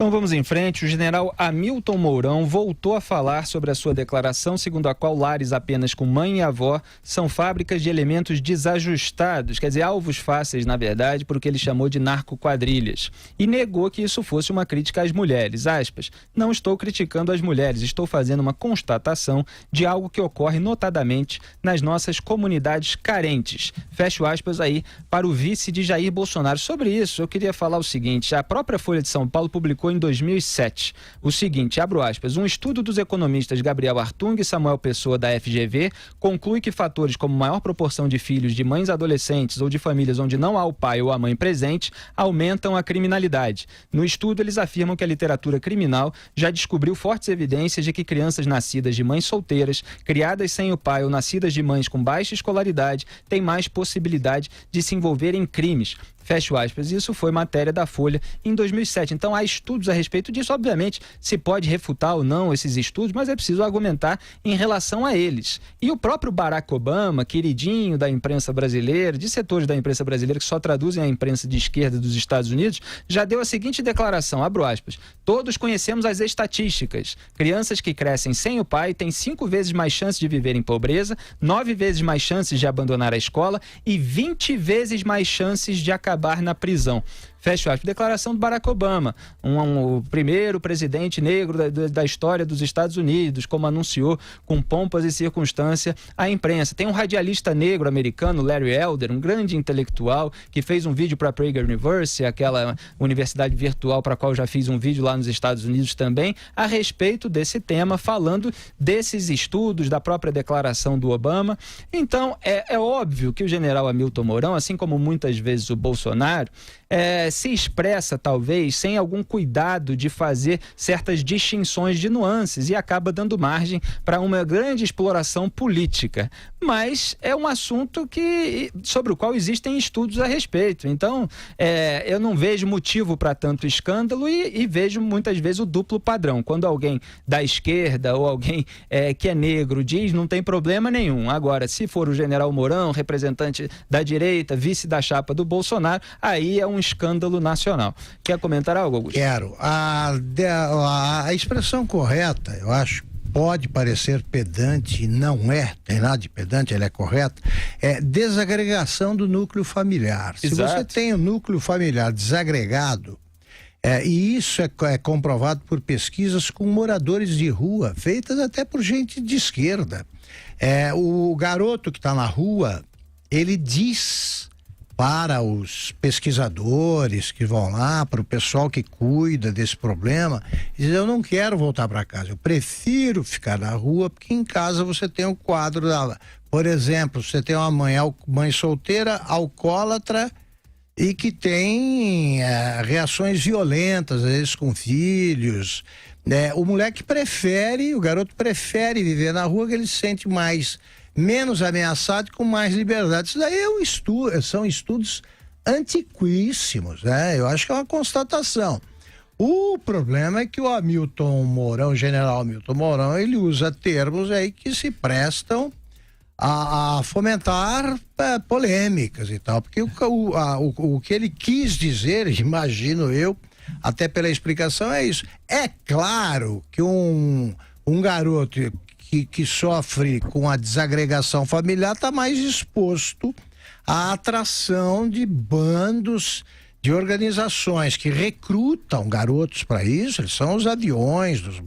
Então vamos em frente. O general Hamilton Mourão voltou a falar sobre a sua declaração, segundo a qual lares apenas com mãe e avó são fábricas de elementos desajustados, quer dizer, alvos fáceis, na verdade, por o que ele chamou de narcoquadrilhas. E negou que isso fosse uma crítica às mulheres. Aspas, não estou criticando as mulheres, estou fazendo uma constatação de algo que ocorre notadamente nas nossas comunidades carentes. Fecho aspas aí para o vice de Jair Bolsonaro. Sobre isso, eu queria falar o seguinte, a própria Folha de São Paulo publicou em 2007 o seguinte, abro aspas, um estudo dos economistas Gabriel Artung e Samuel Pessoa da FGV conclui que fatores como maior proporção de filhos de mães adolescentes ou de famílias onde não há o pai ou a mãe presente aumentam a criminalidade. No estudo, eles afirmam que a literatura criminal já descobriu fortes evidências de que crianças nascidas de mães solteiras, criadas sem o pai ou nascidas de mães com baixa escolaridade têm mais possibilidade de se envolver em crimes. Fecho aspas. Isso foi matéria da Folha em 2007. Então há estudos a respeito disso. Obviamente se pode refutar ou não esses estudos, mas é preciso argumentar em relação a eles. E o próprio Barack Obama, queridinho da imprensa brasileira, de setores da imprensa brasileira que só traduzem a imprensa de esquerda dos Estados Unidos, já deu a seguinte declaração, abro aspas, todos conhecemos as estatísticas. Crianças que crescem sem o pai têm 5 vezes mais chances de viver em pobreza, 9 vezes mais chances de abandonar a escola e 20 vezes mais chances de acabar na prisão. Fecho aspas. Declaração do Barack Obama, o primeiro presidente negro da história dos Estados Unidos, como anunciou com pompas e circunstância a imprensa. Tem um radialista negro americano, Larry Elder, um grande intelectual, que fez um vídeo para a Prager University, aquela universidade virtual para a qual eu já fiz um vídeo lá nos Estados Unidos também, a respeito desse tema, falando desses estudos, da própria declaração do Obama. Então, é óbvio que o general Hamilton Mourão, assim como muitas vezes o Bolsonaro, se expressa talvez sem algum cuidado de fazer certas distinções de nuances e acaba dando margem para uma grande exploração política. Mas é um assunto sobre o qual existem estudos a respeito. Então, eu não vejo motivo para tanto escândalo e vejo muitas vezes o duplo padrão. Quando alguém da esquerda ou alguém que é negro diz, não tem problema nenhum. Agora, se for o general Mourão, representante da direita, vice da chapa do Bolsonaro, aí é um escândalo nacional. Quer comentar algo, Augusto? Quero. A expressão correta, eu acho, pode parecer pedante, não é, tem nada de pedante, ela é correta, é desagregação do núcleo familiar. Exato. Se você tem o núcleo familiar desagregado, e isso é comprovado por pesquisas com moradores de rua, feitas até por gente de esquerda. O garoto que está na rua, ele diz para os pesquisadores que vão lá, para o pessoal que cuida desse problema, diz, eu não quero voltar para casa, eu prefiro ficar na rua, porque em casa você tem o quadro por exemplo, você tem uma mãe solteira, alcoólatra, e que tem reações violentas, às vezes com filhos. O o garoto prefere viver na rua, que ele se sente menos ameaçado e com mais liberdade. Isso daí são estudos antiquíssimos, né? Eu acho que é uma constatação. O problema é que o general Hamilton Mourão, ele usa termos aí que se prestam a fomentar polêmicas e tal, porque o que ele quis dizer, imagino eu, até pela explicação, é isso. É claro que um garoto que sofre com a desagregação familiar está mais exposto à atração de bandos, de organizações que recrutam garotos para isso. Eles são os aviões dos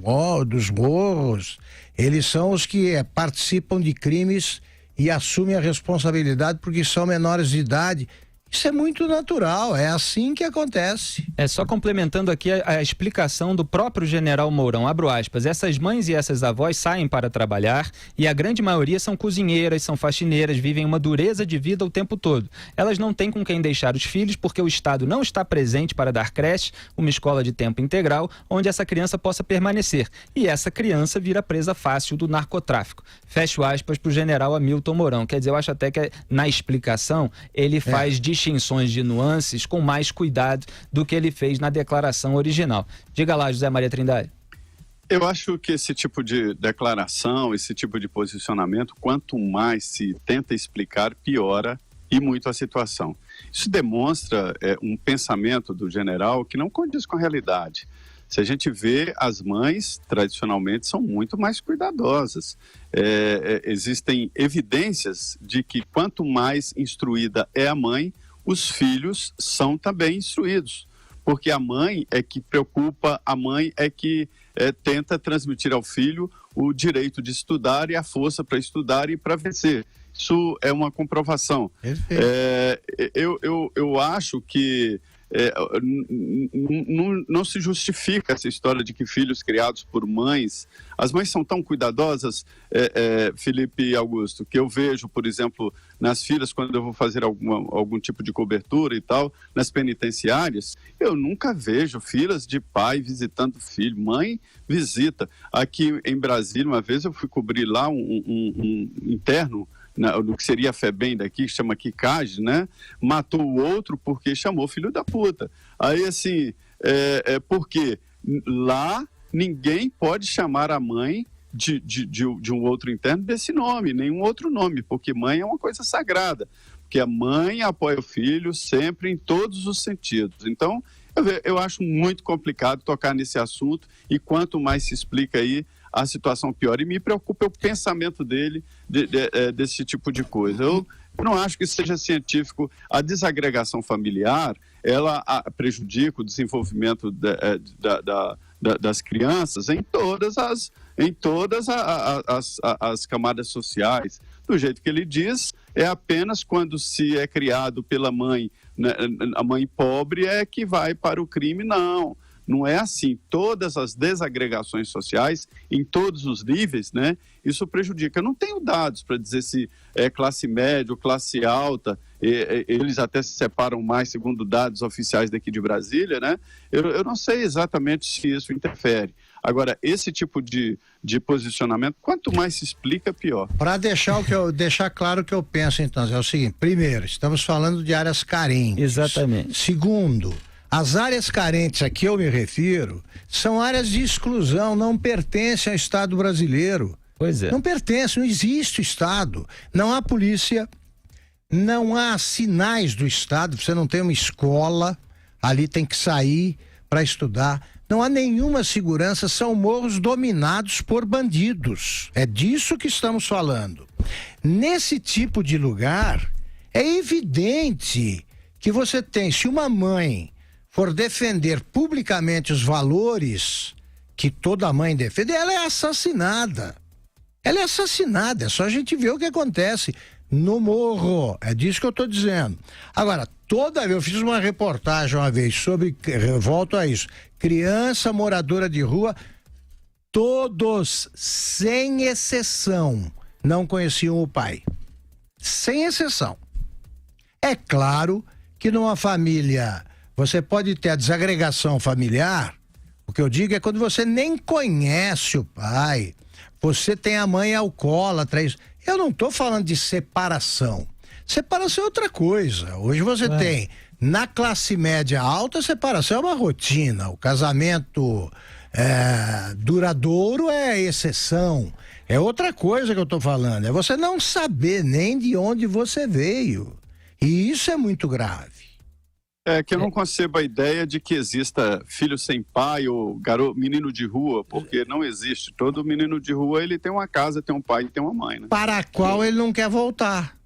morros, eles são os que participam de crimes e assumem a responsabilidade porque são menores de idade. Isso é muito natural, é assim que acontece. Só complementando aqui a explicação do próprio general Mourão, abro aspas, essas mães e essas avós saem para trabalhar e a grande maioria são cozinheiras, são faxineiras, vivem uma dureza de vida o tempo todo. Elas não têm com quem deixar os filhos porque o Estado não está presente para dar creche, uma escola de tempo integral, onde essa criança possa permanecer. E essa criança vira presa fácil do narcotráfico. Fecho aspas para o general Hamilton Mourão. Quer dizer, eu acho até que na explicação ele faz distinções de nuances com mais cuidado do que ele fez na declaração original. Diga lá, José Maria Trindade. Eu acho que esse tipo de declaração, esse tipo de posicionamento, quanto mais se tenta explicar, piora e muito a situação. Isso demonstra um pensamento do general que não condiz com a realidade. Se a gente vê, as mães, tradicionalmente, são muito mais cuidadosas. Existem evidências de que quanto mais instruída é a mãe, os filhos são também instruídos. Porque a mãe é que preocupa, a mãe é que tenta transmitir ao filho o direito de estudar e a força para estudar e para vencer. Isso é uma comprovação. Eu acho que não se justifica essa história de que filhos criados por mães, as mães são tão cuidadosas, Felipe e Augusto, que eu vejo, por exemplo, nas filas, quando eu vou fazer algum tipo de cobertura e tal, nas penitenciárias, eu nunca vejo filas de pai visitando filho, mãe visita. Aqui em Brasília, uma vez eu fui cobrir lá um interno, no que seria a FEBEM daqui, que chama aqui CAGE, né? Matou o outro porque chamou filho da puta. Aí, assim, porque lá ninguém pode chamar a mãe de um outro interno desse nome, nenhum outro nome, porque mãe é uma coisa sagrada. Porque a mãe apoia o filho sempre em todos os sentidos. Então, eu acho muito complicado tocar nesse assunto e quanto mais se explica aí, a situação pior. E me preocupa o pensamento dele desse tipo de coisa. Eu não acho que seja científico. A desagregação familiar, ela prejudica o desenvolvimento das crianças em todas as camadas sociais. Do jeito que ele diz, é apenas quando se é criado pela mãe, né, a mãe pobre é que vai para o crime. Não é assim. Todas as desagregações sociais, em todos os níveis, né, isso prejudica. Eu não tenho dados para dizer se é classe média ou classe alta, eles até se separam mais segundo dados oficiais daqui de Brasília, né? Eu não sei exatamente se isso interfere. Agora, esse tipo de posicionamento, quanto mais se explica, pior. Para deixar claro o que eu penso, então, é o seguinte: primeiro, estamos falando de áreas carentes. Exatamente. Segundo, as áreas carentes a que eu me refiro são áreas de exclusão, não pertencem ao Estado brasileiro. Pois é. Não pertence, não existe o Estado. Não há polícia, não há sinais do Estado, você não tem uma escola, ali tem que sair para estudar. Não há nenhuma segurança, são morros dominados por bandidos. É disso que estamos falando. Nesse tipo de lugar, é evidente que você tem, se uma mãe for defender publicamente os valores que toda mãe defende, ela é assassinada. Ela é assassinada, é só a gente ver o que acontece no morro, é disso que eu estou dizendo. Agora, eu fiz uma reportagem uma vez sobre, volto a isso, criança moradora de rua, todos, sem exceção, não conheciam o pai. Sem exceção. É claro que numa família você pode ter a desagregação familiar. O que eu digo é quando você nem conhece o pai, você tem a mãe alcoólatra. Eu não estou falando de separação. Separação é outra coisa. Hoje você tem, na classe média alta, separação é uma rotina. O casamento duradouro é exceção. É outra coisa que eu estou falando. É você não saber nem de onde você veio. E isso é muito grave. É que eu não concebo a ideia de que exista filho sem pai ou menino de rua, porque não existe. Todo menino de rua, ele tem uma casa, tem um pai e tem uma mãe, né? Para a qual ele não quer voltar.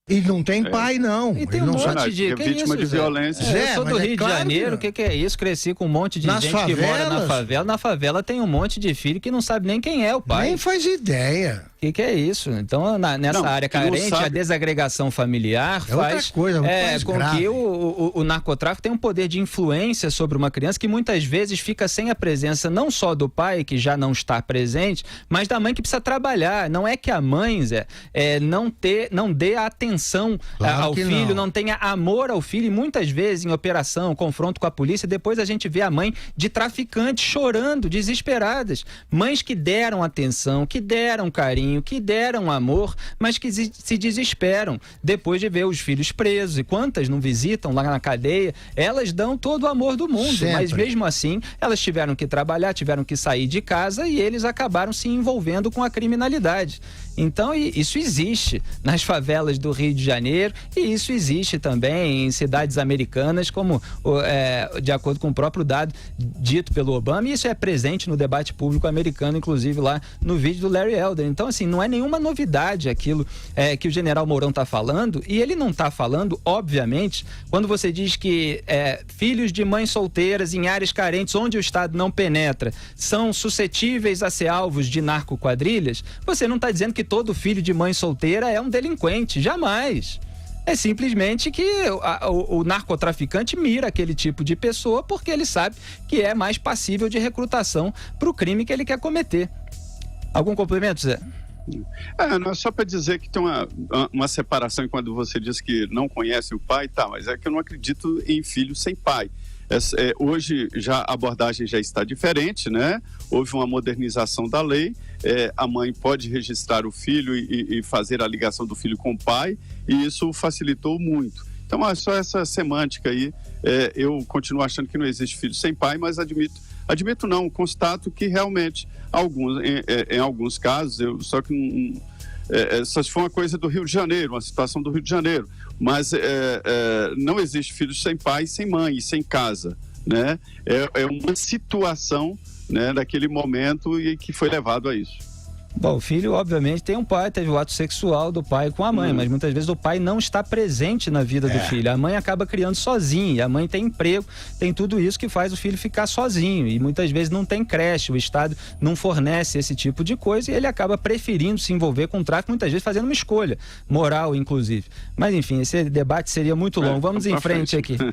E não tem pai, não. E tem um monte de vítima de violência. Eu sou do Rio de Janeiro, o que é isso? Cresci com um monte de gente que mora na favela. Na favela tem um monte de filho que não sabe nem quem é o pai. Nem faz ideia. O que é isso? Então, nessa área carente, a desagregação familiar faz com que o narcotráfico tenha um poder de influência sobre uma criança que muitas vezes fica sem a presença não só do pai, que já não está presente, mas da mãe que precisa trabalhar. Não é que a mãe, Zé, não dê atenção ao filho, não tenha amor ao filho, e muitas vezes em operação, confronto com a polícia, depois a gente vê a mãe de traficante chorando, desesperadas. Mães que deram atenção, que deram carinho, carinho, que deram amor, mas que se desesperam depois de ver os filhos presos. E quantas não visitam lá na cadeia? Elas dão todo o amor do mundo, Sempre. mas mesmo assim, elas tiveram que trabalhar, tiveram que sair de casa e eles acabaram se envolvendo com a criminalidade. Então, isso existe nas favelas do Rio de Janeiro e isso existe também em cidades americanas, como de acordo com o próprio dado dito pelo Obama, e isso é presente no debate público americano, inclusive lá no vídeo do Larry Elder. Então, assim, não é nenhuma novidade aquilo que o general Mourão está falando, e ele não está falando, obviamente, quando você diz que filhos de mães solteiras em áreas carentes onde o Estado não penetra são suscetíveis a ser alvos de narcoquadrilhas, você não está dizendo que todo filho de mãe solteira é um delinquente, jamais. É simplesmente que o narcotraficante mira aquele tipo de pessoa porque ele sabe que é mais passível de recrutação para o crime que ele quer cometer. Algum complemento, Zé? Não, só para dizer que tem uma separação quando você diz que não conhece o pai, tá, mas é que eu não acredito em filho sem pai. Hoje a abordagem já está diferente, né? Houve uma modernização da lei, a mãe pode registrar o filho e fazer a ligação do filho com o pai, e isso facilitou muito. Então, só essa semântica aí, eu continuo achando que não existe filho sem pai, mas admito não, constato que realmente em alguns casos, só se for uma coisa do Rio de Janeiro, uma situação do Rio de Janeiro, mas não existe filho sem pai, sem mãe e sem casa, né? É uma situação, né, daquele momento e que foi levado a isso. Bom, o filho, obviamente, tem um pai, teve o ato sexual do pai com a mãe, mas muitas vezes o pai não está presente na vida do filho. A mãe acaba criando sozinha, a mãe tem emprego, tem tudo isso que faz o filho ficar sozinho e muitas vezes não tem creche, o Estado não fornece esse tipo de coisa e ele acaba preferindo se envolver com o tráfico, muitas vezes fazendo uma escolha moral, inclusive. Mas enfim, esse debate seria muito longo. Vamos em frente aqui.